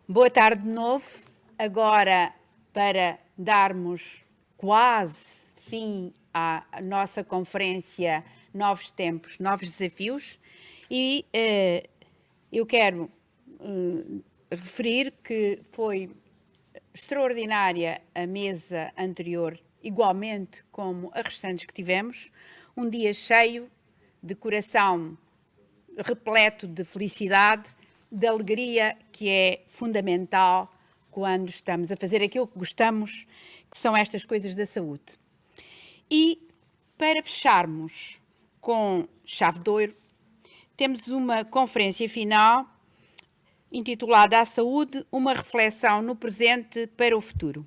Boa tarde de novo. Agora, para darmos quase fim à nossa conferência Novos Tempos, Novos Desafios, e eu quero referir que foi extraordinária a mesa anterior, igualmente como as restantes que tivemos, um dia cheio de coração repleto de felicidade, de alegria, que é fundamental quando estamos a fazer aquilo que gostamos, que são estas coisas da saúde. E para fecharmos com chave de ouro, temos uma conferência final intitulada A Saúde, uma reflexão no presente para o futuro.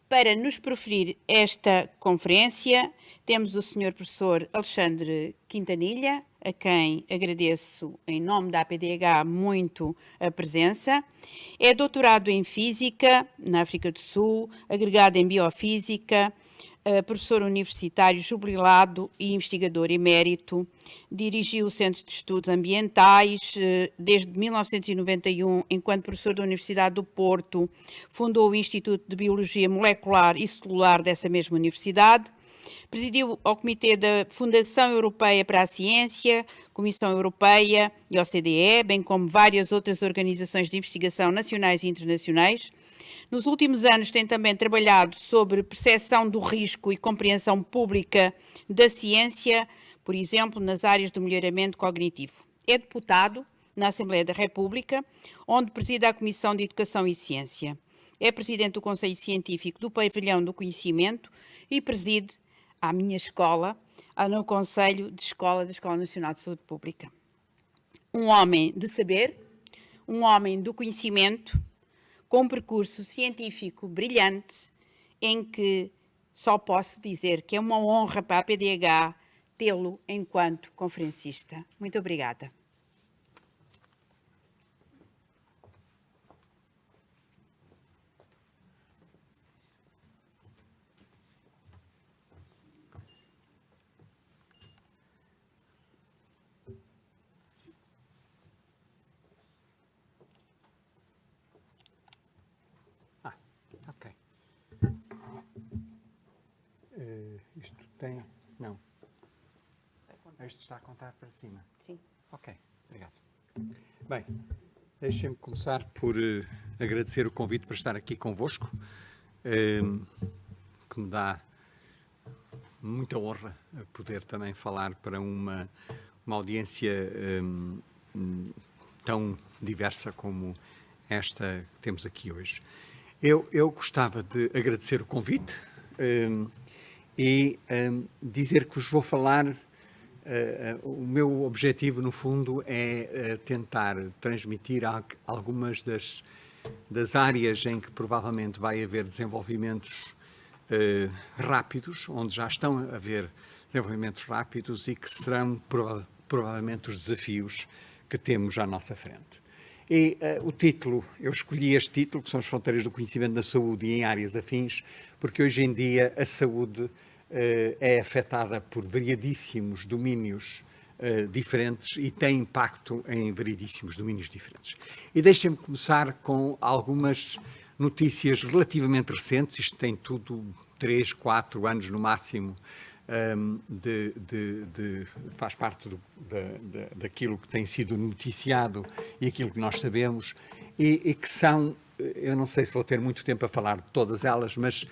Para nos proferir esta conferência, temos o Sr. Professor Alexandre Quintanilha, a quem agradeço em nome da APDH muito a presença. É doutorado em Física na África do Sul, agregado em Biofísica, professor universitário jubilado e investigador emérito. Dirigiu o Centro de Estudos Ambientais desde 1991, enquanto professor da Universidade do Porto. Fundou o Instituto de Biologia Molecular e Celular dessa mesma universidade. Presidiu ao Comitê da Fundação Europeia para a Ciência, Comissão Europeia e OCDE, bem como várias outras organizações de investigação nacionais e internacionais. Nos últimos anos tem também trabalhado sobre percepção do risco e compreensão pública da ciência, por exemplo, nas áreas do melhoramento cognitivo. É deputado na Assembleia da República, onde preside a Comissão de Educação e Ciência. É presidente do Conselho Científico do Pavilhão do Conhecimento e preside à minha escola, no Conselho de Escola da Escola Nacional de Saúde Pública. Um homem de saber, um homem do conhecimento, com um percurso científico brilhante, em que só posso dizer que é uma honra para a PDH tê-lo enquanto conferencista. Muito obrigada. Ok. Isto tem... Não. Isto está a contar para cima. Sim. Ok, obrigado. Bem, deixem-me começar por agradecer o convite para estar aqui convosco, que me dá muita honra poder também falar para uma audiência tão diversa como esta que temos aqui hoje. Eu gostava de agradecer o convite e dizer que vos vou falar. O meu objetivo, no fundo, é tentar transmitir algumas das áreas em que provavelmente vai haver desenvolvimentos rápidos, onde já estão a haver desenvolvimentos rápidos e que serão provavelmente os desafios que temos à nossa frente. E o título, eu escolhi este título, que são as fronteiras do conhecimento na saúde e em áreas afins, porque hoje em dia a saúde é afetada por variadíssimos domínios diferentes e tem impacto em variedíssimos domínios diferentes. E deixem-me começar com algumas notícias relativamente recentes, isto tem tudo 3, 4 anos no máximo, faz parte daquilo que tem sido noticiado e aquilo que nós sabemos, e que são, eu não sei se vou ter muito tempo a falar de todas elas, mas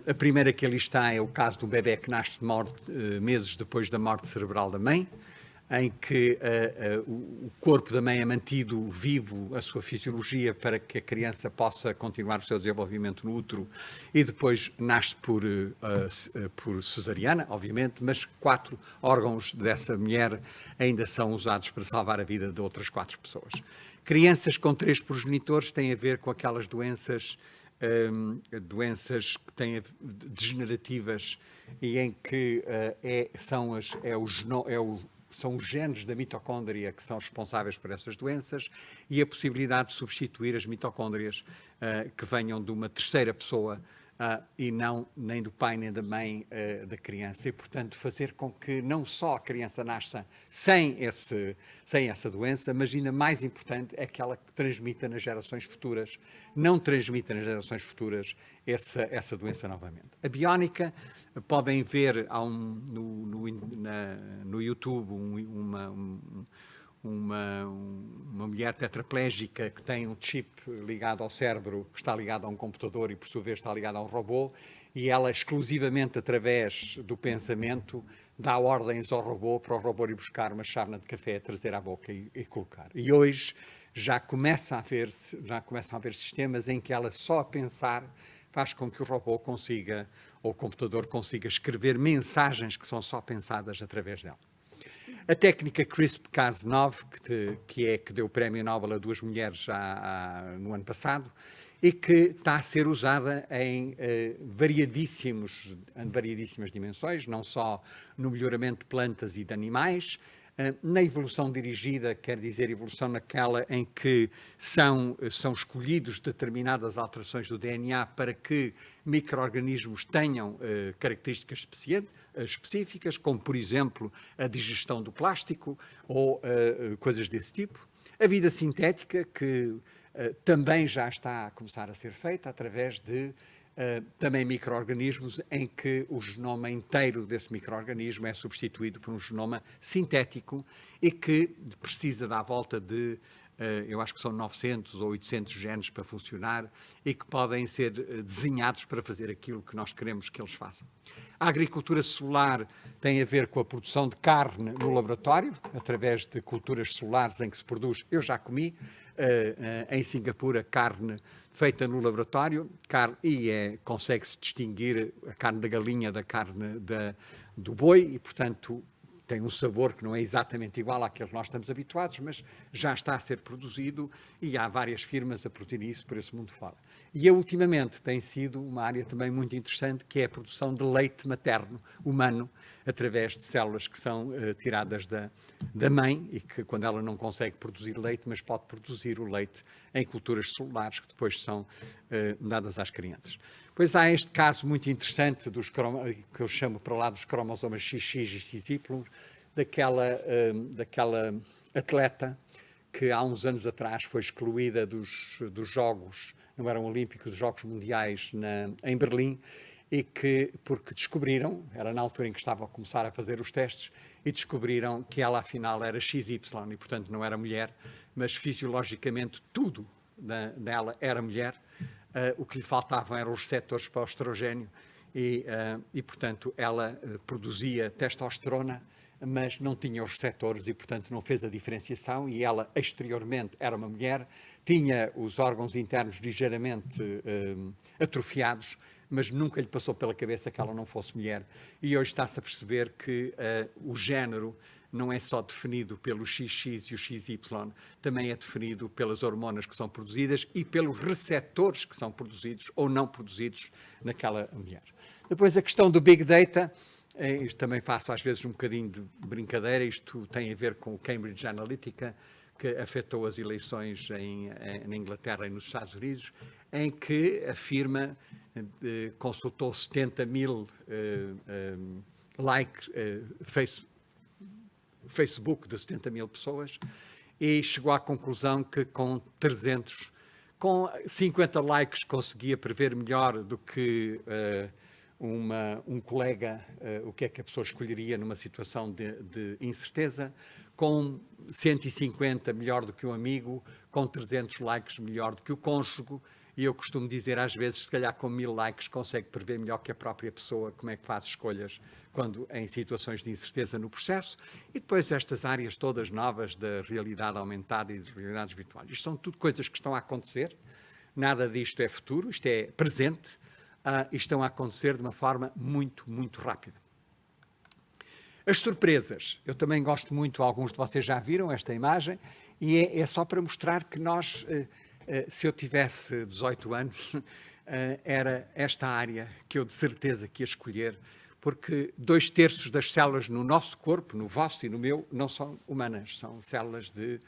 a primeira que ali está é o caso do bebê que nasce de morte, meses depois da morte cerebral da mãe, em que o corpo da mãe é mantido vivo, a sua fisiologia, para que a criança possa continuar o seu desenvolvimento no útero, e depois nasce por cesariana, obviamente, mas 4 órgãos dessa mulher ainda são usados para salvar a vida de outras 4 pessoas. Crianças com 3 progenitores têm a ver com aquelas doenças que têm degenerativas e em que são os genes da mitocôndria que são responsáveis por essas doenças e a possibilidade de substituir as mitocôndrias que venham de uma terceira pessoa e não nem do pai nem da mãe da criança. E, portanto, fazer com que não só a criança nasça sem essa doença, mas ainda mais importante é que ela transmita nas gerações futuras, não transmita nas gerações futuras essa doença novamente. A biónica, podem ver no YouTube uma mulher tetraplégica que tem um chip ligado ao cérebro, que está ligado a um computador e, por sua vez, está ligado a um robô, e ela, exclusivamente através do pensamento, dá ordens ao robô para o robô ir buscar uma chávena de café, trazer à boca e colocar. E hoje já começam a haver sistemas em que ela só a pensar faz com que o robô consiga, ou o computador consiga escrever mensagens que são só pensadas através dela. A técnica CRISPR-Cas9, que deu o prémio Nobel a 2 mulheres no ano passado, e que está a ser usada em variadíssimas dimensões, não só no melhoramento de plantas e de animais, na evolução dirigida, quer dizer, evolução naquela em que são escolhidos determinadas alterações do DNA para que micro-organismos tenham características específicas, como, por exemplo, a digestão do plástico ou coisas desse tipo. A vida sintética, que também já está a começar a ser feita através de também micro-organismos em que o genoma inteiro desse micro-organismo é substituído por um genoma sintético e que precisa dar volta de, eu acho que são 900 ou 800 genes para funcionar e que podem ser desenhados para fazer aquilo que nós queremos que eles façam. A agricultura celular tem a ver com a produção de carne no laboratório, através de culturas celulares em que se produz, eu já comi, em Singapura, carne feita no laboratório, consegue-se distinguir a carne da galinha da carne do boi e, portanto, tem um sabor que não é exatamente igual àquele que nós estamos habituados, mas já está a ser produzido e há várias firmas a produzir isso por esse mundo fora. E ultimamente tem sido uma área também muito interessante, que é a produção de leite materno humano, através de células que são tiradas da mãe e que, quando ela não consegue produzir leite, mas pode produzir o leite em culturas celulares que depois são dadas às crianças. Pois há este caso muito interessante que eu chamo para lá dos cromossomas XX e XY, daquela atleta que há uns anos atrás foi excluída dos Jogos, não eram olímpicos, dos Jogos Mundiais em Berlim, e porque descobriram, era na altura em que estavam a começar a fazer os testes, e descobriram que ela afinal era XY, e portanto não era mulher, mas fisiologicamente tudo dela era mulher. O que lhe faltavam eram os receptores para o estrogênio e portanto, ela produzia testosterona, mas não tinha os receptores e, portanto, não fez a diferenciação e ela, exteriormente, era uma mulher, tinha os órgãos internos ligeiramente atrofiados, mas nunca lhe passou pela cabeça que ela não fosse mulher. E hoje está-se a perceber que o género não é só definido pelo XX e o XY, também é definido pelas hormonas que são produzidas e pelos receptores que são produzidos ou não produzidos naquela mulher. Depois a questão do Big Data, isto também faço às vezes um bocadinho de brincadeira, isto tem a ver com o Cambridge Analytica, que afetou as eleições na Inglaterra e nos Estados Unidos, em que a firma consultou 70 mil likes, Facebook de 70 mil pessoas e chegou à conclusão que com 50 likes conseguia prever melhor do que um colega o que é que a pessoa escolheria numa situação de incerteza, com 150 melhor do que um amigo, com 300 likes melhor do que o cônjuge, e eu costumo dizer às vezes, se calhar com 1000 likes consegue prever melhor que a própria pessoa como é que faz escolhas quando em situações de incerteza no processo, e depois estas áreas todas novas da realidade aumentada e de realidades virtuais. Isto são tudo coisas que estão a acontecer, nada disto é futuro, isto é presente, e estão a acontecer de uma forma muito, muito rápida. As surpresas, eu também gosto muito, alguns de vocês já viram esta imagem, e é só para mostrar que nós, se eu tivesse 18 anos, era esta área que eu de certeza que ia escolher, porque 2/3 das células no nosso corpo, no vosso e no meu, não são humanas, são células de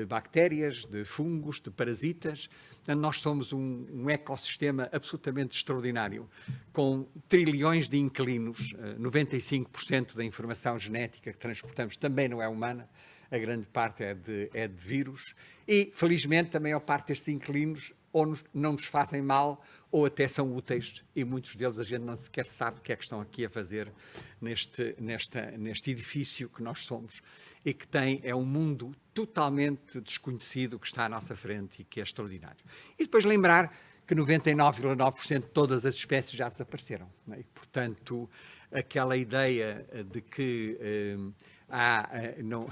bactérias, de fungos, de parasitas. Portanto, nós somos um ecossistema absolutamente extraordinário, com trilhões de inquilinos. 95% da informação genética que transportamos também não é humana, a grande parte é de vírus, e felizmente a maior parte destes inquilinos ou não nos fazem mal ou até são úteis, e muitos deles a gente não sequer sabe o que é que estão aqui a fazer neste edifício que nós somos, e que é um mundo totalmente desconhecido que está à nossa frente e que é extraordinário. E depois lembrar que 99,9% de todas as espécies já desapareceram, não é? E, portanto, aquela ideia de que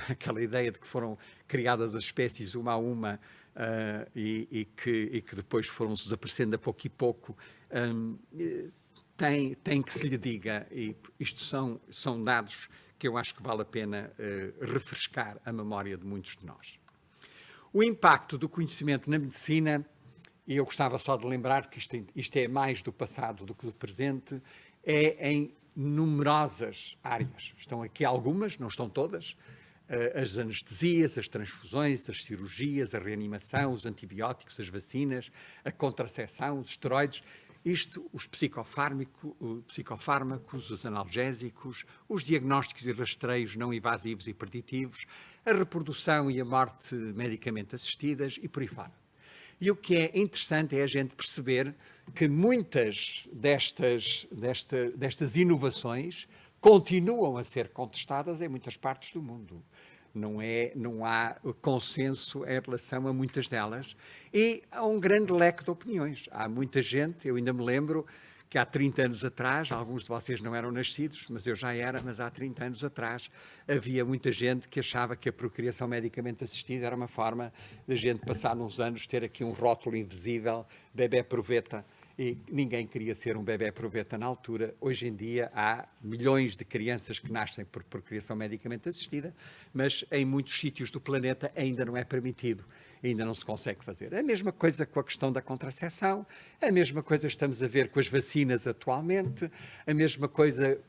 aquela ideia de que foram criadas as espécies uma a uma e que depois foram-se desaparecendo a pouco e pouco, tem que se lhe diga, e isto são dados que eu acho que vale a pena refrescar a memória de muitos de nós. O impacto do conhecimento na medicina, e eu gostava só de lembrar que isto é mais do passado do que do presente, é em numerosas áreas. Estão aqui algumas, não estão todas, as anestesias, as transfusões, as cirurgias, a reanimação, os antibióticos, as vacinas, a contracepção, os esteroides, os psicofármacos, os analgésicos, os diagnósticos e rastreios não invasivos e preditivos, a reprodução e a morte medicamente assistidas e por aí fora. E o que é interessante é a gente perceber que muitas destas inovações continuam a ser contestadas em muitas partes do mundo. Não há consenso em relação a muitas delas, e há um grande leque de opiniões. Há muita gente, eu ainda me lembro que há 30 anos atrás, alguns de vocês não eram nascidos, mas eu já era, mas há 30 anos atrás havia muita gente que achava que a procriação medicamente assistida era uma forma de a gente passar uns anos ter aqui um rótulo invisível, bebé proveta, e ninguém queria ser um bebé proveta na altura. Hoje em dia há milhões de crianças que nascem por procriação medicamente assistida, mas em muitos sítios do planeta ainda não é permitido, ainda não se consegue fazer. A mesma coisa com a questão da contracepção, a mesma coisa estamos a ver com as vacinas atualmente, a mesma coisa...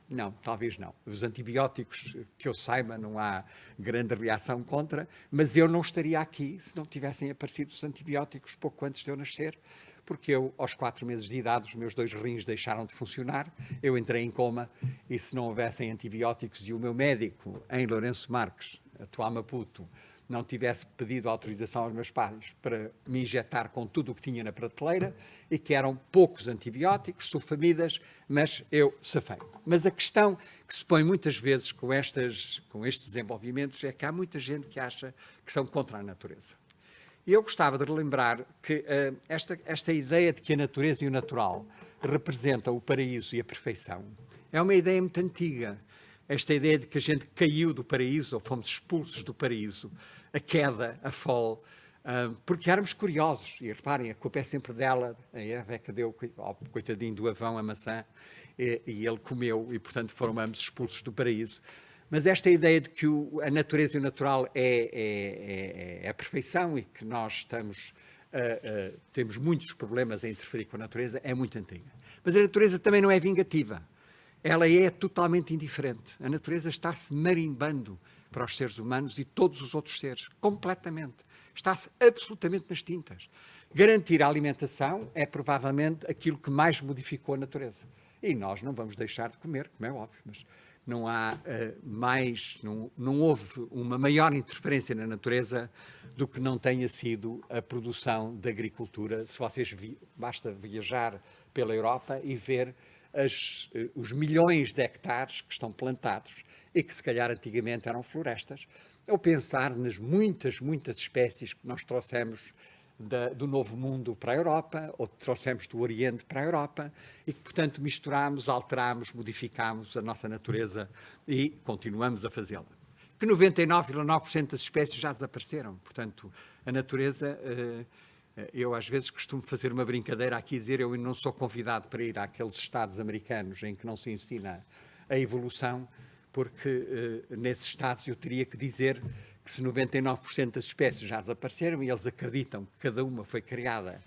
Não, talvez não. Os antibióticos, que eu saiba, não há grande reação contra, mas eu não estaria aqui se não tivessem aparecido os antibióticos pouco antes de eu nascer, porque eu, aos 4 meses de idade, os meus 2 rins deixaram de funcionar, eu entrei em coma, e se não houvessem antibióticos e o meu médico, em Lourenço Marques, atual Maputo, não tivesse pedido autorização aos meus pais para me injetar com tudo o que tinha na prateleira, e que eram poucos antibióticos, sulfamidas, mas eu safei. Mas a questão que se põe muitas vezes com estes desenvolvimentos é que há muita gente que acha que são contra a natureza. E eu gostava de relembrar que esta ideia de que a natureza e o natural representam o paraíso e a perfeição é uma ideia muito antiga. Esta ideia de que a gente caiu do paraíso, ou fomos expulsos do paraíso, a queda, a fall, porque éramos curiosos. E reparem, a culpa é sempre dela. A Eva é que deu, coitadinho do Avão, a maçã, e ele comeu, e portanto foram ambos expulsos do paraíso. Mas esta ideia de que a natureza e o natural é a perfeição, e que nós temos muitos problemas a interferir com a natureza, é muito antiga. Mas a natureza também não é vingativa. Ela é totalmente indiferente. A natureza está-se marimbando para os seres humanos e todos os outros seres, completamente. Está-se absolutamente nas tintas. Garantir a alimentação é provavelmente aquilo que mais modificou a natureza. E nós não vamos deixar de comer, como é óbvio, mas não há não houve uma maior interferência na natureza do que não tenha sido a produção da agricultura. Se vocês basta viajar pela Europa e ver os milhões de hectares que estão plantados e que se calhar antigamente eram florestas, ou pensar nas muitas espécies que nós trouxemos do Novo Mundo para a Europa, ou trouxemos do Oriente para a Europa, e que, portanto, misturamos, alteramos, modificamos a nossa natureza e continuamos a fazê-la. Que 99,9% das espécies já desapareceram. Portanto, a natureza... Eu às vezes costumo fazer uma brincadeira aqui e dizer: eu não sou convidado para ir àqueles estados americanos em que não se ensina a evolução, porque nesses estados eu teria que dizer que se 99% das espécies já desapareceram e eles acreditam que cada uma foi criada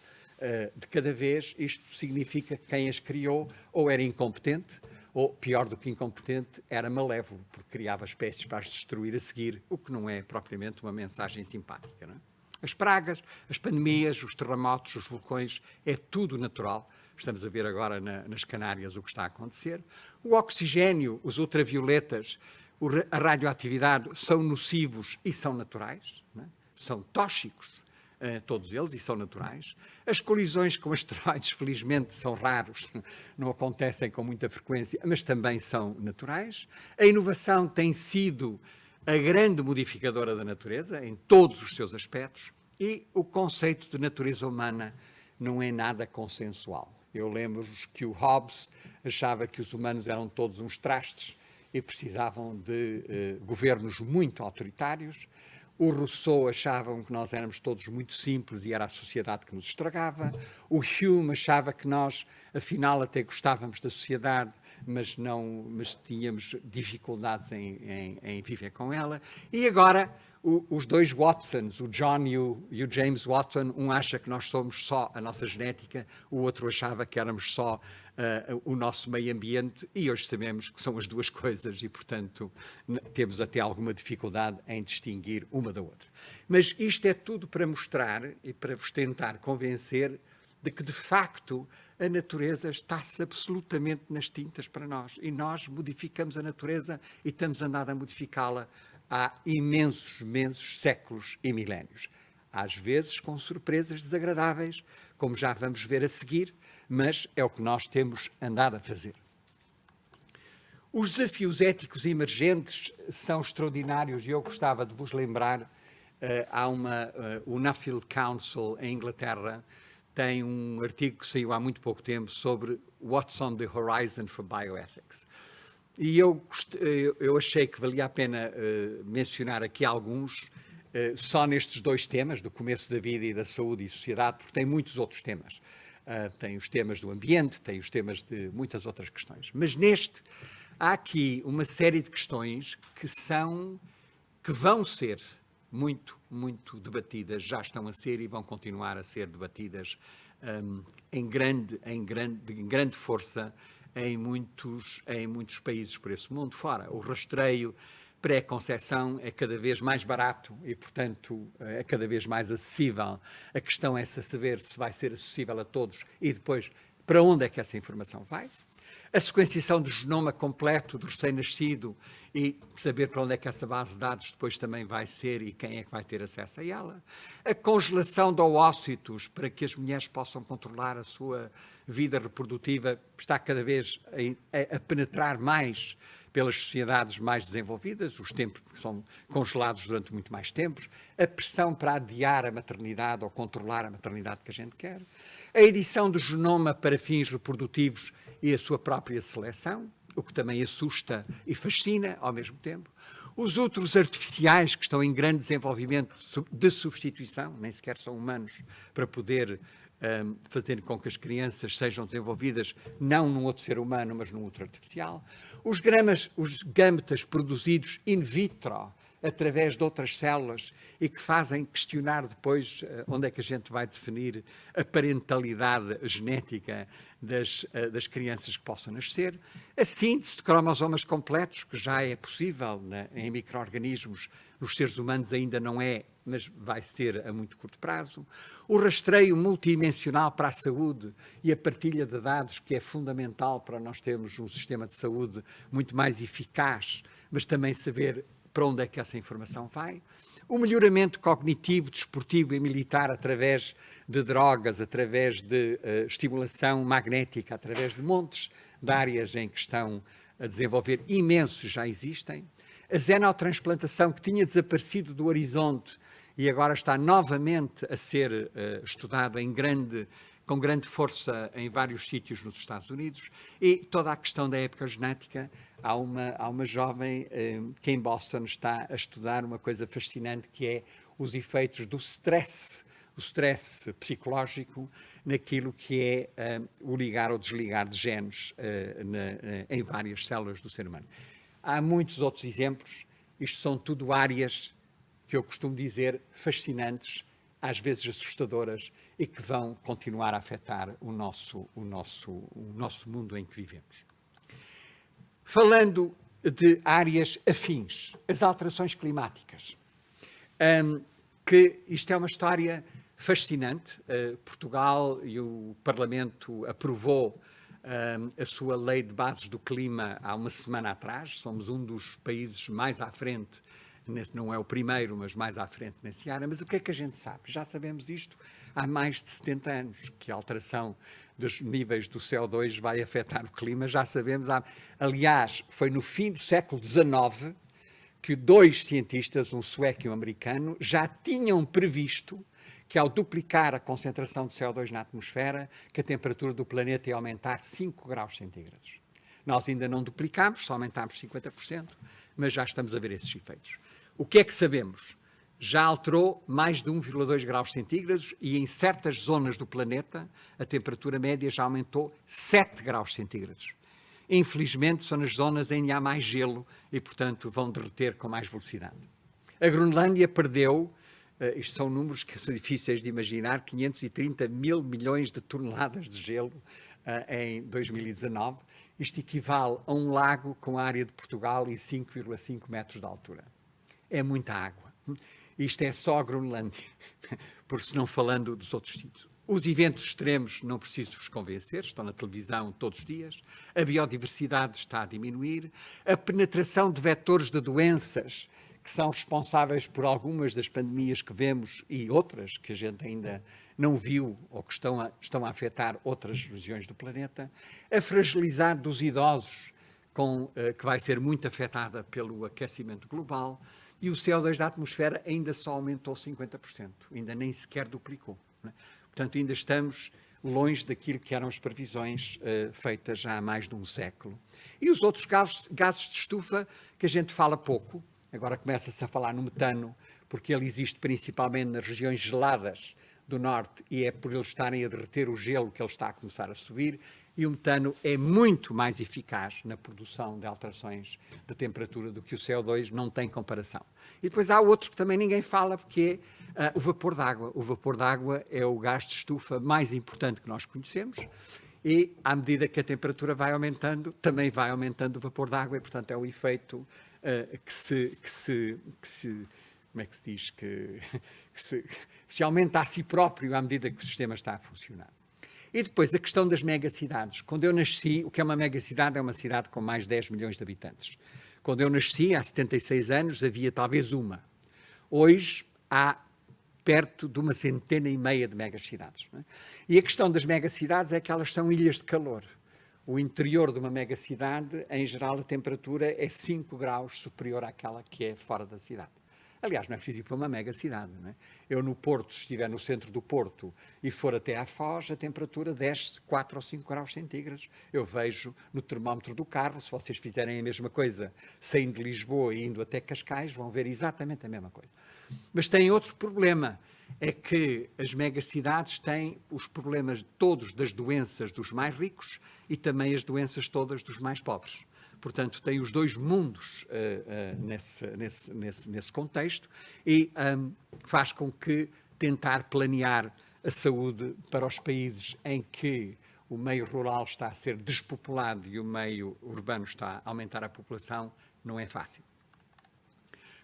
de cada vez, isto significa que quem as criou ou era incompetente, ou, pior do que incompetente, era malévolo, porque criava espécies para as destruir a seguir, o que não é propriamente uma mensagem simpática. Não é? As pragas, as pandemias, os terremotos, os vulcões, é tudo natural. Estamos a ver agora nas Canárias o que está a acontecer. O oxigênio, os ultravioletas, a radioatividade são nocivos e são naturais, não é? São tóxicos, todos eles, e são naturais. As colisões com asteroides, felizmente, são raros, não acontecem com muita frequência, mas também são naturais. A inovação tem sido a grande modificadora da natureza, em todos os seus aspectos, e o conceito de natureza humana não é nada consensual. Eu lembro-vos que o Hobbes achava que os humanos eram todos uns trastes e precisavam de governos muito autoritários. O Rousseau achava que nós éramos todos muito simples e era a sociedade que nos estragava. O Hume achava que nós, afinal, até gostávamos da sociedade, mas tínhamos dificuldades em viver com ela. E agora, os dois Watsons, o John e o James Watson, um acha que nós somos só a nossa genética, o outro achava que éramos só o nosso meio ambiente, e hoje sabemos que são as duas coisas e, portanto, temos até alguma dificuldade em distinguir uma da outra. Mas isto é tudo para mostrar e para vos tentar convencer de que, de facto, a natureza está-se absolutamente nas tintas para nós. E nós modificamos a natureza e estamos andando a modificá-la há imensos séculos e milénios. Às vezes com surpresas desagradáveis, como já vamos ver a seguir, mas é o que nós temos andado a fazer. Os desafios éticos emergentes são extraordinários e eu gostava de vos lembrar, o Nuffield Council em Inglaterra tem um artigo que saiu há muito pouco tempo sobre What's on the Horizon for Bioethics. E eu achei que valia a pena mencionar aqui alguns, só nestes dois temas, do começo da vida e da saúde e sociedade, porque tem muitos outros temas. Tem os temas do ambiente, tem os temas de muitas outras questões. Mas neste, há aqui uma série de questões que vão ser muito debatidas, já estão a ser e vão continuar a ser debatidas em grande força em muitos países por esse mundo fora. O rastreio pré-conceição é cada vez mais barato e, portanto, é cada vez mais acessível. A questão é saber se vai ser acessível a todos e depois para onde é que essa informação vai. A sequenciação do genoma completo do recém-nascido e saber para onde é que essa base de dados depois também vai ser e quem é que vai ter acesso a ela. A congelação de oócitos para que as mulheres possam controlar a sua vida reprodutiva está cada vez a penetrar mais pelas sociedades mais desenvolvidas, os tempos que são congelados durante muito mais tempo, a pressão para adiar a maternidade ou controlar a maternidade que a gente quer, a edição do genoma para fins reprodutivos e a sua própria seleção, o que também assusta e fascina ao mesmo tempo, os úteros artificiais que estão em grande desenvolvimento de substituição, nem sequer são humanos, para poder fazer com que as crianças sejam desenvolvidas não num outro ser humano, mas num útero artificial. Os gametas produzidos in vitro, através de outras células e que fazem questionar depois onde é que a gente vai definir a parentalidade genética das crianças que possam nascer. A síntese de cromossomas completos, que já é possível em micro-organismos, nos seres humanos ainda não é, mas vai ser a muito curto prazo. O rastreio multidimensional para a saúde e a partilha de dados, que é fundamental para nós termos um sistema de saúde muito mais eficaz, mas também saber para onde é que essa informação vai. O melhoramento cognitivo, desportivo e militar através de drogas, através de estimulação magnética, através de montes de áreas em que estão a desenvolver imensos, já existem. A xenotransplantação, que tinha desaparecido do horizonte e agora está novamente a ser estudada com grande força em vários sítios nos Estados Unidos, e toda a questão da epigenética. Há uma jovem que em Boston está a estudar uma coisa fascinante, que é os efeitos do stress, o stress psicológico, naquilo que é o ligar ou desligar de genes em várias células do ser humano. Há muitos outros exemplos, isto são tudo áreas que eu costumo dizer fascinantes, às vezes assustadoras, e que vão continuar a afetar o nosso mundo em que vivemos. Falando de áreas afins, as alterações climáticas, que isto é uma história fascinante. Portugal e o Parlamento aprovou a sua lei de bases do clima há uma semana atrás. Somos um dos países mais à frente, não é o primeiro, mas mais à frente nessa área. Mas o que é que a gente sabe? Já sabemos isto há mais de 70 anos, que a alteração dos níveis do CO2 vai afetar o clima, já sabemos. Aliás, foi no fim do século XIX que dois cientistas, um sueco e um americano, já tinham previsto que ao duplicar a concentração de CO2 na atmosfera, que a temperatura do planeta ia aumentar 5 graus centígrados. Nós ainda não duplicámos, só aumentámos 50%, mas já estamos a ver esses efeitos. O que é que sabemos? Já alterou mais de 1,2 graus centígrados e em certas zonas do planeta a temperatura média já aumentou 7 graus centígrados. Infelizmente, são nas zonas onde há mais gelo e, portanto, vão derreter com mais velocidade. A Groenlândia perdeu, isto são números que são difíceis de imaginar, 530 mil milhões de toneladas de gelo em 2019. Isto equivale a um lago com a área de Portugal e 5,5 metros de altura. É muita água. Isto é só a Groenlândia, por se não falando dos outros sítios. Os eventos extremos, não preciso vos convencer, estão na televisão todos os dias. A biodiversidade está a diminuir. A penetração de vetores de doenças que são responsáveis por algumas das pandemias que vemos e outras que a gente ainda não viu ou que estão a afetar outras regiões do planeta. A fragilidade dos idosos, que vai ser muito afetada pelo aquecimento global. E o CO2 da atmosfera ainda só aumentou 50%, ainda nem sequer duplicou. Não é? Portanto, ainda estamos longe daquilo que eram as previsões feitas já há mais de um século. E os outros gases de estufa, que a gente fala pouco, agora começa-se a falar no metano, porque ele existe principalmente nas regiões geladas do norte e é por eles estarem a derreter o gelo que ele está a começar a subir. E o metano é muito mais eficaz na produção de alterações de temperatura do que o CO2, não tem comparação. E depois há outro que também ninguém fala, porque é o vapor d'água. O vapor d'água é o gás de estufa mais importante que nós conhecemos e, à medida que a temperatura vai aumentando, também vai aumentando o vapor d'água e, portanto, é o efeito como é que se diz? Que se aumenta a si próprio à medida que o sistema está a funcionar. E depois a questão das megacidades. Quando eu nasci, o que é uma megacidade? É uma cidade com mais de 10 milhões de habitantes. Quando eu nasci, há 76 anos, havia talvez uma. Hoje há perto de 150 de megacidades. Não é? E a questão das megacidades é que elas são ilhas de calor. O interior de uma megacidade, em geral, a temperatura é 5 graus superior àquela que é fora da cidade. Aliás, não é preciso ir para uma mega cidade. Não é? Eu no Porto, se estiver no centro do Porto e for até à Foz, a temperatura desce 4 ou 5 graus centígrados. Eu vejo no termómetro do carro, se vocês fizerem a mesma coisa, saindo de Lisboa e indo até Cascais, vão ver exatamente a mesma coisa. Mas tem outro problema, é que as megacidades têm os problemas todos das doenças dos mais ricos e também as doenças todas dos mais pobres. Portanto, tem os dois mundos nesse contexto e faz com que tentar planear a saúde para os países em que o meio rural está a ser despopulado e o meio urbano está a aumentar a população não é fácil.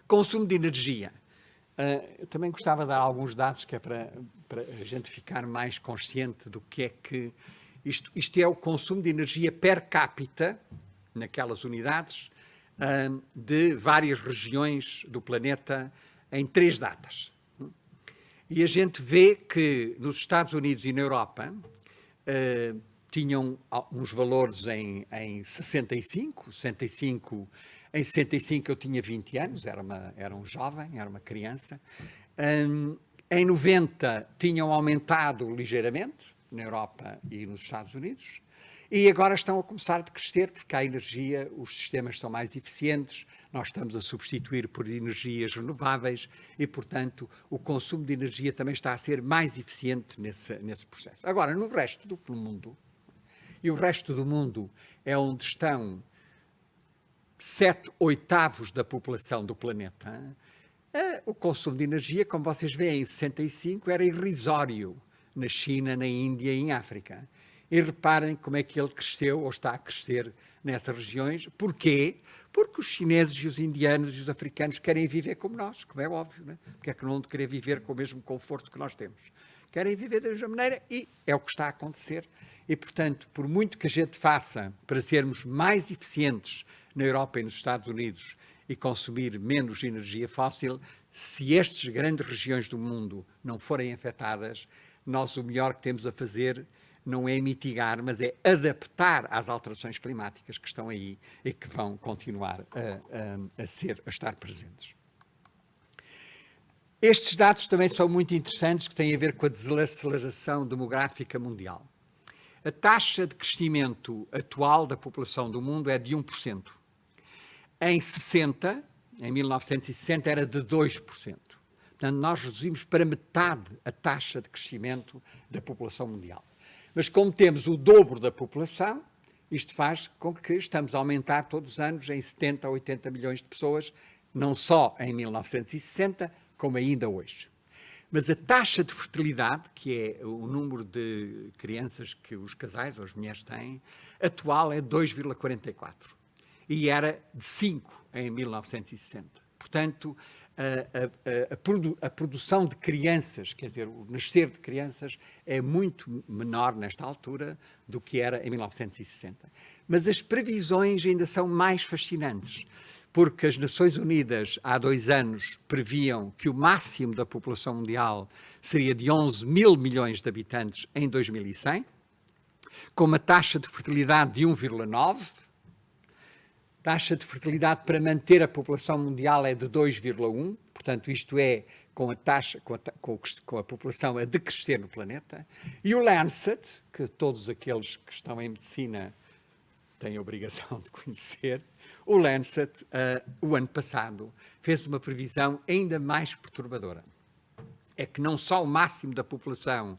Consumo de energia. Eu também gostava de dar alguns dados que é para a gente ficar mais consciente do que é que... Isto é o consumo de energia per capita, naquelas unidades, de várias regiões do planeta em 3 datas. E a gente vê que nos Estados Unidos e na Europa tinham uns valores em 65. Em 65 eu tinha 20 anos, era um jovem, era uma criança. Em 90 tinham aumentado ligeiramente, na Europa e nos Estados Unidos. E agora estão a começar a crescer, porque há energia, os sistemas são mais eficientes, nós estamos a substituir por energias renováveis e, portanto, o consumo de energia também está a ser mais eficiente nesse processo. Agora, no resto do mundo, e o resto do mundo é onde estão 7/8 da população do planeta, o consumo de energia, como vocês veem, em 65 era irrisório na China, na Índia e em África. e reparem como é que ele cresceu ou está a crescer nessas regiões. Porquê? Porque os chineses e os indianos e os africanos querem viver como nós, como é óbvio, né? Porque é que não vão querer viver com o mesmo conforto que nós temos? Querem viver da mesma maneira e é o que está a acontecer. E, portanto, por muito que a gente faça para sermos mais eficientes na Europa e nos Estados Unidos e consumir menos energia fóssil, se estas grandes regiões do mundo não forem afetadas, nós o melhor que temos a fazer não é mitigar, mas é adaptar às alterações climáticas que estão aí e que vão continuar a estar presentes. Estes dados também são muito interessantes, que têm a ver com a desaceleração demográfica mundial. A taxa de crescimento atual da população do mundo é de 1%. Em 1960, era de 2%. Portanto, nós reduzimos para metade a taxa de crescimento da população mundial. Mas como temos o dobro da população, isto faz com que estamos a aumentar todos os anos em 70 a 80 milhões de pessoas, não só em 1960, como ainda hoje. Mas a taxa de fertilidade, que é o número de crianças que os casais ou as mulheres têm, atual é 2,44. E era de 5 em 1960. Portanto, a produção de crianças, quer dizer, o nascer de crianças, é muito menor nesta altura do que era em 1960. Mas as previsões ainda são mais fascinantes, porque as Nações Unidas, há 2 anos, previam que o máximo da população mundial seria de 11 mil milhões de habitantes em 2100, com uma taxa de fertilidade de 1,9. Taxa de fertilidade para manter a população mundial é de 2,1, portanto, isto é com a população a decrescer no planeta. E o Lancet, que todos aqueles que estão em medicina têm a obrigação de conhecer, o Lancet, o ano passado, fez uma previsão ainda mais perturbadora. É que não só o máximo da população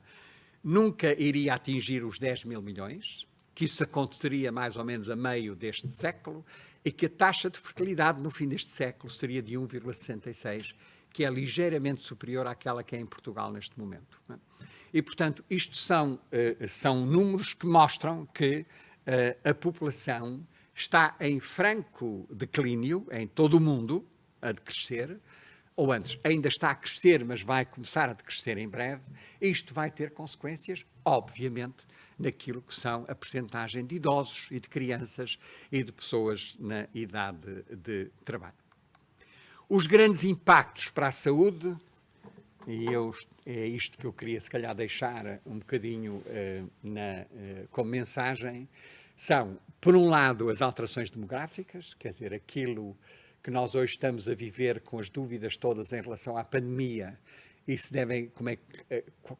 nunca iria atingir os 10 mil milhões, que isso aconteceria mais ou menos a meio deste século, e que a taxa de fertilidade no fim deste século seria de 1,66, que é ligeiramente superior àquela que é em Portugal neste momento. E, portanto, isto são números que mostram que a população está em franco declínio em todo o mundo, a decrescer, ou antes, ainda está a crescer, mas vai começar a decrescer em breve. Isto vai ter consequências, obviamente, naquilo que são a percentagem de idosos e de crianças e de pessoas na idade de trabalho. Os grandes impactos para a saúde, e é isto que eu queria se calhar deixar um bocadinho como mensagem, são, por um lado, as alterações demográficas, quer dizer, aquilo que nós hoje estamos a viver com as dúvidas todas em relação à pandemia e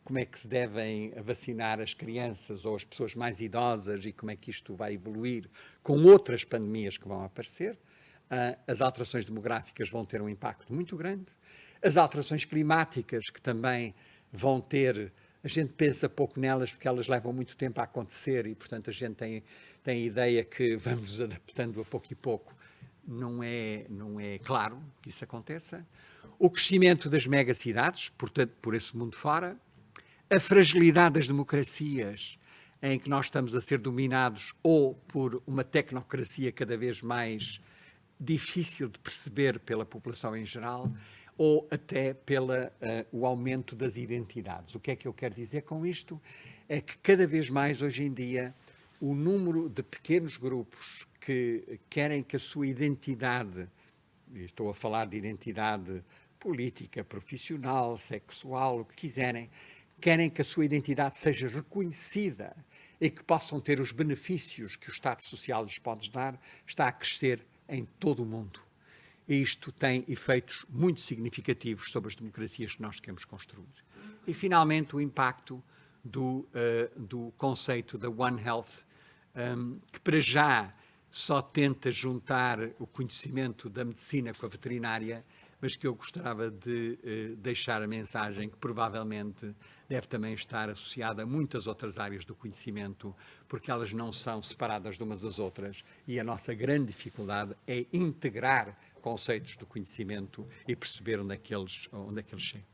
como é que se devem vacinar as crianças ou as pessoas mais idosas e como é que isto vai evoluir com outras pandemias que vão aparecer. As alterações demográficas vão ter um impacto muito grande. As alterações climáticas, que também vão ter... A gente pensa pouco nelas porque elas levam muito tempo a acontecer e, portanto, a gente tem a ideia que vamos adaptando a pouco e pouco. Não é claro que isso aconteça. O crescimento das megacidades, portanto, por esse mundo fora. A fragilidade das democracias, em que nós estamos a ser dominados ou por uma tecnocracia cada vez mais difícil de perceber pela população em geral, ou até pelo o aumento das identidades. O que é que eu quero dizer com isto? É que cada vez mais, hoje em dia, o número de pequenos grupos que querem que a sua identidade, estou a falar de identidade política, profissional, sexual, o que quiserem, querem que a sua identidade seja reconhecida e que possam ter os benefícios que o Estado Social lhes pode dar, está a crescer em todo o mundo. E isto tem efeitos muito significativos sobre as democracias que nós queremos construir. E, finalmente, o impacto do conceito da One Health, que para já só tenta juntar o conhecimento da medicina com a veterinária, mas que eu gostava de deixar a mensagem que provavelmente deve também estar associada a muitas outras áreas do conhecimento, porque elas não são separadas de umas das outras e a nossa grande dificuldade é integrar conceitos do conhecimento e perceber onde é que eles chegam.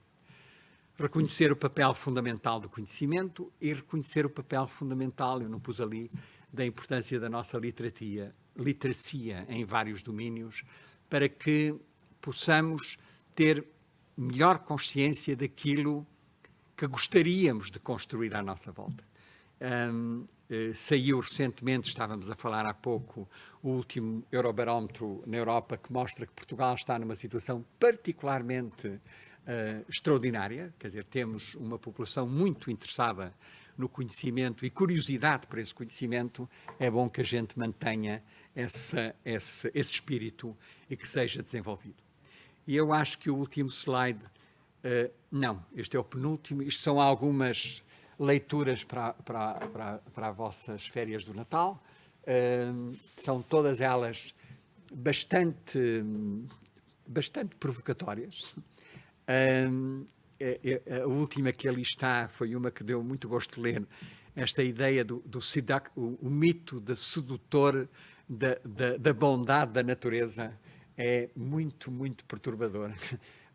reconhecer o papel fundamental do conhecimento e reconhecer o papel fundamental, eu não pus ali, da importância da nossa literacia em vários domínios, para que possamos ter melhor consciência daquilo que gostaríamos de construir à nossa volta. Saiu recentemente, estávamos a falar há pouco, o último Eurobarómetro na Europa, que mostra que Portugal está numa situação particularmente extraordinária, quer dizer, temos uma população muito interessada no conhecimento e curiosidade por esse conhecimento. É bom que a gente mantenha esse espírito e que seja desenvolvido. E eu acho que o último slide, não, este é o penúltimo, isto são algumas leituras para as vossas férias do Natal, são todas elas bastante provocatórias. A última que ali está foi uma que deu muito gosto de ler, esta ideia o mito do sedutor da bondade da natureza. É muito, muito perturbador,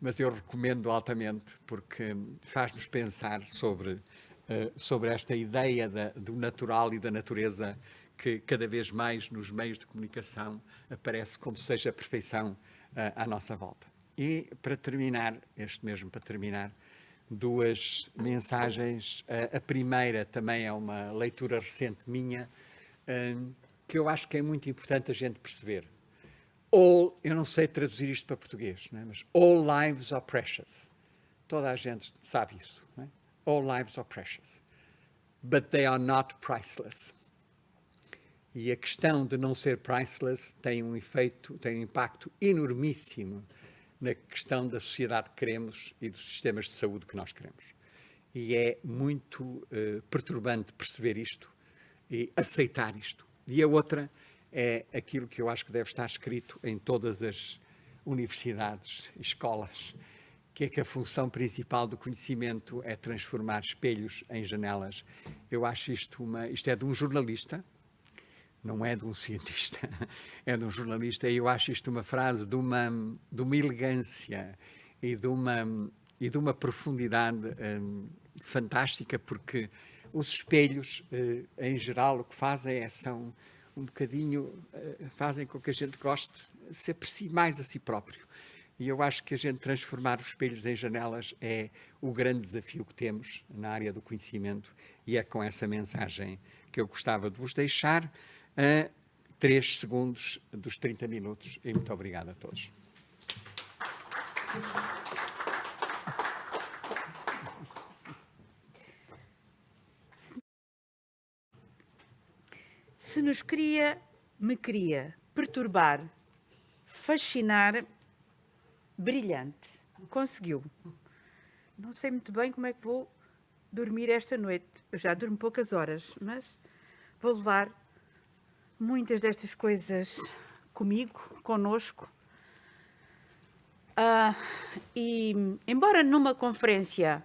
mas eu recomendo altamente, porque faz-nos pensar sobre esta ideia do natural e da natureza, que cada vez mais nos meios de comunicação aparece como seja a perfeição à nossa volta. E para terminar, duas mensagens. A primeira também é uma leitura recente minha, que eu acho que é muito importante a gente perceber. Eu não sei traduzir isto para português, não é? Mas all lives are precious. Toda a gente sabe isso, não é? All lives are precious, but they are not priceless. E a questão de não ser priceless tem um impacto enormíssimo na questão da sociedade que queremos e dos sistemas de saúde que nós queremos. E é muito perturbante perceber isto e aceitar isto. E a outra é aquilo que eu acho que deve estar escrito em todas as universidades e escolas, que é que a função principal do conhecimento é transformar espelhos em janelas. Eu acho isto é de um jornalista, não é de um cientista, é de um jornalista, e eu acho isto uma frase de uma elegância e de uma profundidade fantástica, porque os espelhos, em geral, o que fazem são um bocadinho, fazem com que a gente goste de se aprecie mais a si próprio. E eu acho que a gente transformar os espelhos em janelas é o grande desafio que temos na área do conhecimento, e é com essa mensagem que eu gostava de vos deixar a 3 segundos dos 30 minutos. E muito obrigado a todos. Se me queria perturbar, fascinar, brilhante. Conseguiu. Não sei muito bem como é que vou dormir esta noite. Eu já durmo poucas horas, mas vou levar muitas destas coisas comigo, connosco. E, embora numa conferência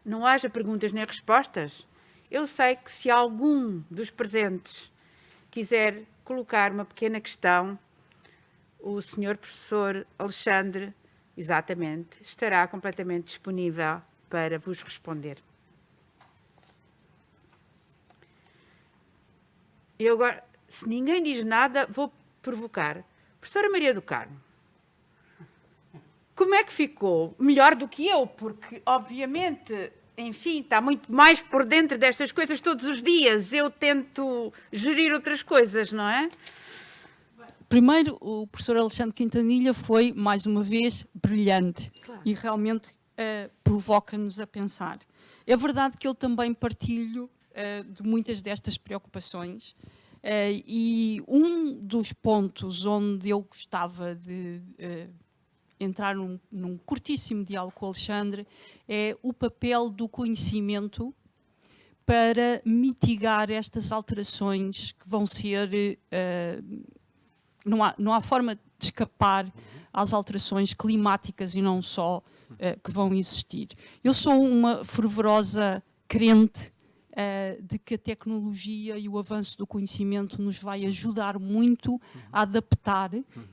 não haja perguntas nem respostas, eu sei que se algum dos presentes quiser colocar uma pequena questão, o Sr. Professor Alexandre, exatamente, estará completamente disponível para vos responder. Eu agora, se ninguém diz nada, vou provocar. Professora Maria do Carmo, como é que ficou? Melhor do que eu, porque, obviamente, enfim, está muito mais por dentro destas coisas todos os dias. Eu tento gerir outras coisas, não é? Primeiro, o professor Alexandre Quintanilha foi, mais uma vez, brilhante. Claro. E realmente provoca-nos a pensar. É verdade que eu também partilho de muitas destas preocupações, e um dos pontos onde eu gostava de entrar num curtíssimo diálogo com o Alexandre é o papel do conhecimento para mitigar estas alterações que vão ser... Não há forma de escapar às alterações climáticas e não só que vão existir. Eu sou uma fervorosa crente de que a tecnologia e o avanço do conhecimento nos vai ajudar muito a adaptar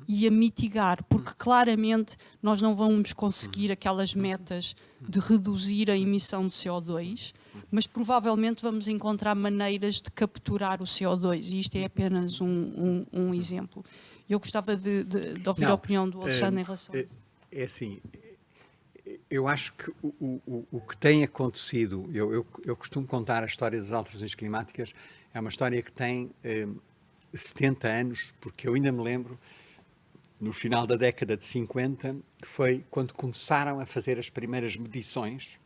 e a mitigar, porque claramente nós não vamos conseguir aquelas metas de reduzir a emissão de CO2, mas provavelmente vamos encontrar maneiras de capturar o CO2, e isto é apenas um exemplo. Eu gostava de ouvir a opinião do Alexandre em relação a isso. É assim, eu acho que o que tem acontecido, eu costumo contar a história das alterações climáticas, é uma história que tem 70 anos, porque eu ainda me lembro, no final da década de 50, que foi quando começaram a fazer as primeiras medições.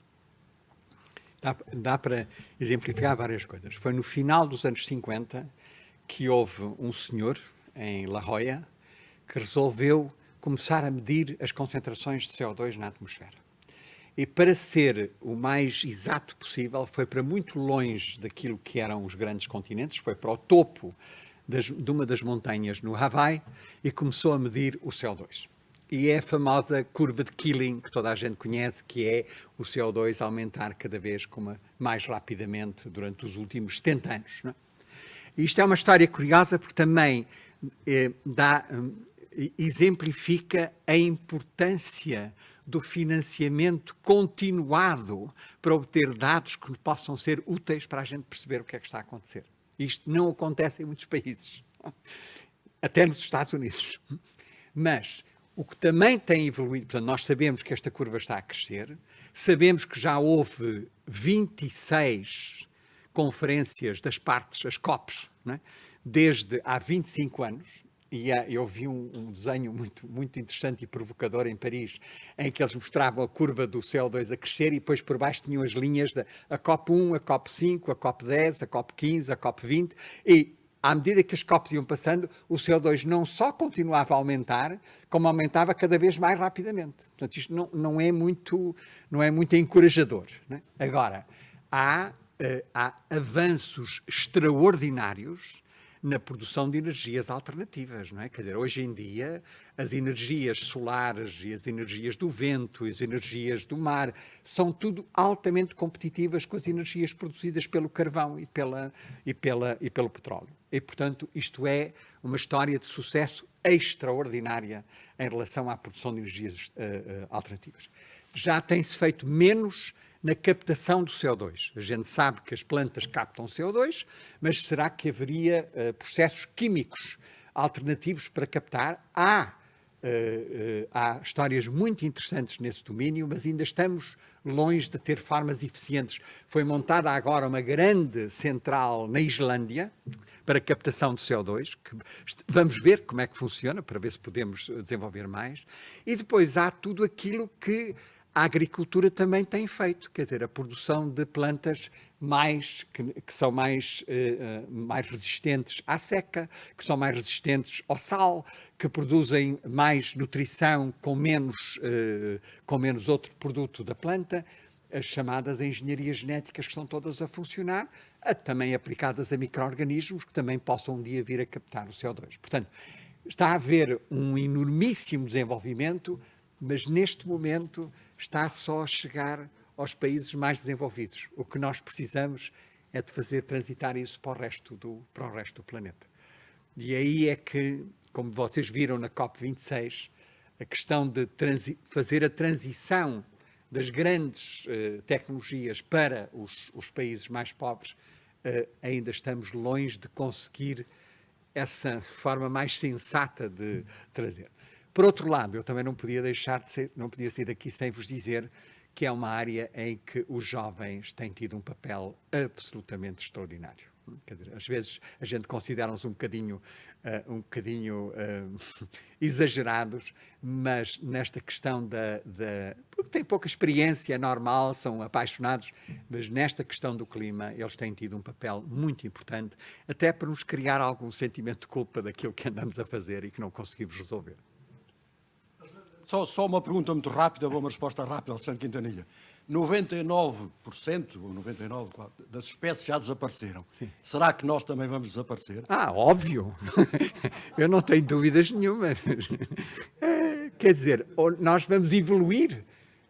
Dá para exemplificar várias coisas. Foi no final dos anos 50 que houve um senhor em La Jolla que resolveu começar a medir as concentrações de CO2 na atmosfera. E para ser o mais exato possível, foi para muito longe daquilo que eram os grandes continentes, foi para o topo de uma das montanhas no Havaí e começou a medir o CO2. E é a famosa curva de Killing, que toda a gente conhece, que é o CO2 aumentar cada vez mais rapidamente durante os últimos 70 anos. Não é? E isto é uma história curiosa porque também exemplifica a importância do financiamento continuado para obter dados que possam ser úteis para a gente perceber o que é que está a acontecer. Isto não acontece em muitos países, até nos Estados Unidos. Mas o que também tem evoluído, portanto, nós sabemos que esta curva está a crescer, sabemos que já houve 26 conferências das partes, as COPs, não é? Desde há 25 anos, e eu vi um desenho muito interessante e provocador em Paris, em que eles mostravam a curva do CO2 a crescer e depois por baixo tinham as linhas da COP1, a COP5, a COP10, a COP15, a COP20, e à medida que as COPs iam passando, o CO2 não só continuava a aumentar, como aumentava cada vez mais rapidamente. Portanto, isto não é muito encorajador. Não é? Agora, há avanços extraordinários na produção de energias alternativas, não é? Quer dizer, hoje em dia, as energias solares e as energias do vento, as energias do mar, são tudo altamente competitivas com as energias produzidas pelo carvão e pelo petróleo. E, portanto, isto é uma história de sucesso extraordinária em relação à produção de energias alternativas. Já tem-se feito menos na captação do CO2. A gente sabe que as plantas captam CO2, mas será que haveria processos químicos alternativos para captar? Há histórias muito interessantes nesse domínio, mas ainda estamos longe de ter formas eficientes. Foi montada agora uma grande central na Islândia para captação de CO2, que vamos ver como é que funciona, para ver se podemos desenvolver mais. E depois há tudo aquilo que a agricultura também tem feito, quer dizer, a produção de plantas que são mais resistentes à seca, que são mais resistentes ao sal, que produzem mais nutrição com menos outro produto da planta, as chamadas engenharias genéticas que estão todas a funcionar, também aplicadas a micro-organismos que também possam um dia vir a captar o CO2. Portanto, está a haver um enormíssimo desenvolvimento, mas neste momento está só a chegar aos países mais desenvolvidos. O que nós precisamos é de fazer transitar isso para o resto do planeta. E aí é que, como vocês viram na COP26, a questão de fazer a transição das grandes tecnologias para os países mais pobres, ainda estamos longe de conseguir essa forma mais sensata de trazer. Por outro lado, eu também não podia sair daqui sem vos dizer que é uma área em que os jovens têm tido um papel absolutamente extraordinário. Quer dizer, às vezes a gente considera-os um bocadinho exagerados, mas nesta questão porque têm pouca experiência, é normal, são apaixonados, mas nesta questão do clima eles têm tido um papel muito importante, até para nos criar algum sentimento de culpa daquilo que andamos a fazer e que não conseguimos resolver. Só uma pergunta muito rápida, uma resposta rápida, Alexandre Quintanilha. 99% ou 99% das espécies já desapareceram. Sim. Será que nós também vamos desaparecer? Óbvio. Eu não tenho dúvidas nenhuma. Quer dizer, nós vamos evoluir.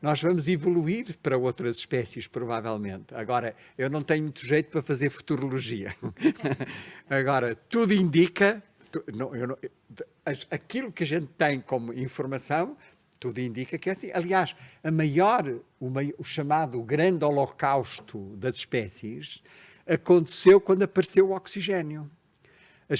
nós vamos evoluir para outras espécies, provavelmente. Agora, eu não tenho muito jeito para fazer futurologia. Agora, tudo indica, aquilo que a gente tem como informação, tudo indica que é assim. Aliás, o chamado grande holocausto das espécies aconteceu quando apareceu o oxigênio. A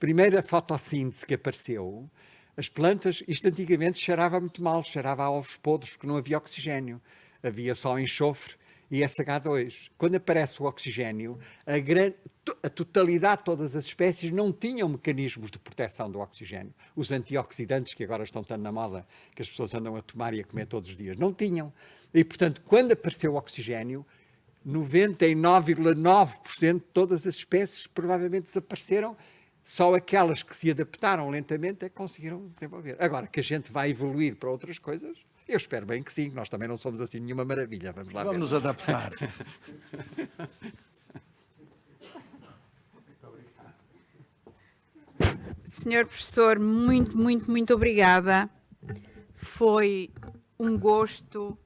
primeira fotossíntese que apareceu, as plantas, isto antigamente cheirava muito mal, cheirava a ovos podres, porque não havia oxigênio. Havia só enxofre e SH2. Quando aparece o oxigênio, a totalidade de todas as espécies não tinham mecanismos de proteção do oxigênio. Os antioxidantes, que agora estão tanto na moda, que as pessoas andam a tomar e a comer todos os dias, não tinham. E, portanto, quando apareceu o oxigênio, 99,9% de todas as espécies provavelmente desapareceram. Só aquelas que se adaptaram lentamente é que conseguiram desenvolver. Agora, que a gente vai evoluir para outras coisas, eu espero bem que sim. Nós também não somos assim nenhuma maravilha. Vamos lá ver. Vamos nos adaptar. Senhor professor, muito obrigada. Foi um gosto,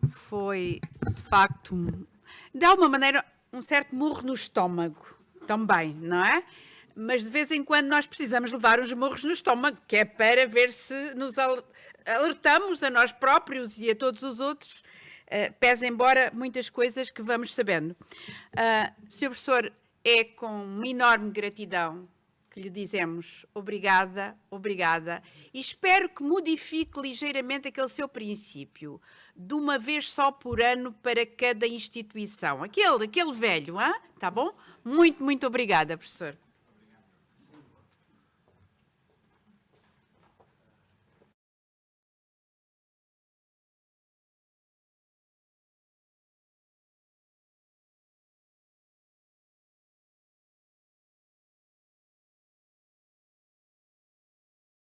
foi de facto, de alguma maneira, um certo murro no estômago também, não é? Mas de vez em quando nós precisamos levar uns murros no estômago, que é para ver se nos alertamos a nós próprios e a todos os outros, pese embora muitas coisas que vamos sabendo. Sr. Professor, é com uma enorme gratidão que lhe dizemos obrigada, obrigada, e espero que modifique ligeiramente aquele seu princípio, de uma vez só por ano para cada instituição. Aquele velho, tá bom? Muito obrigada, professor.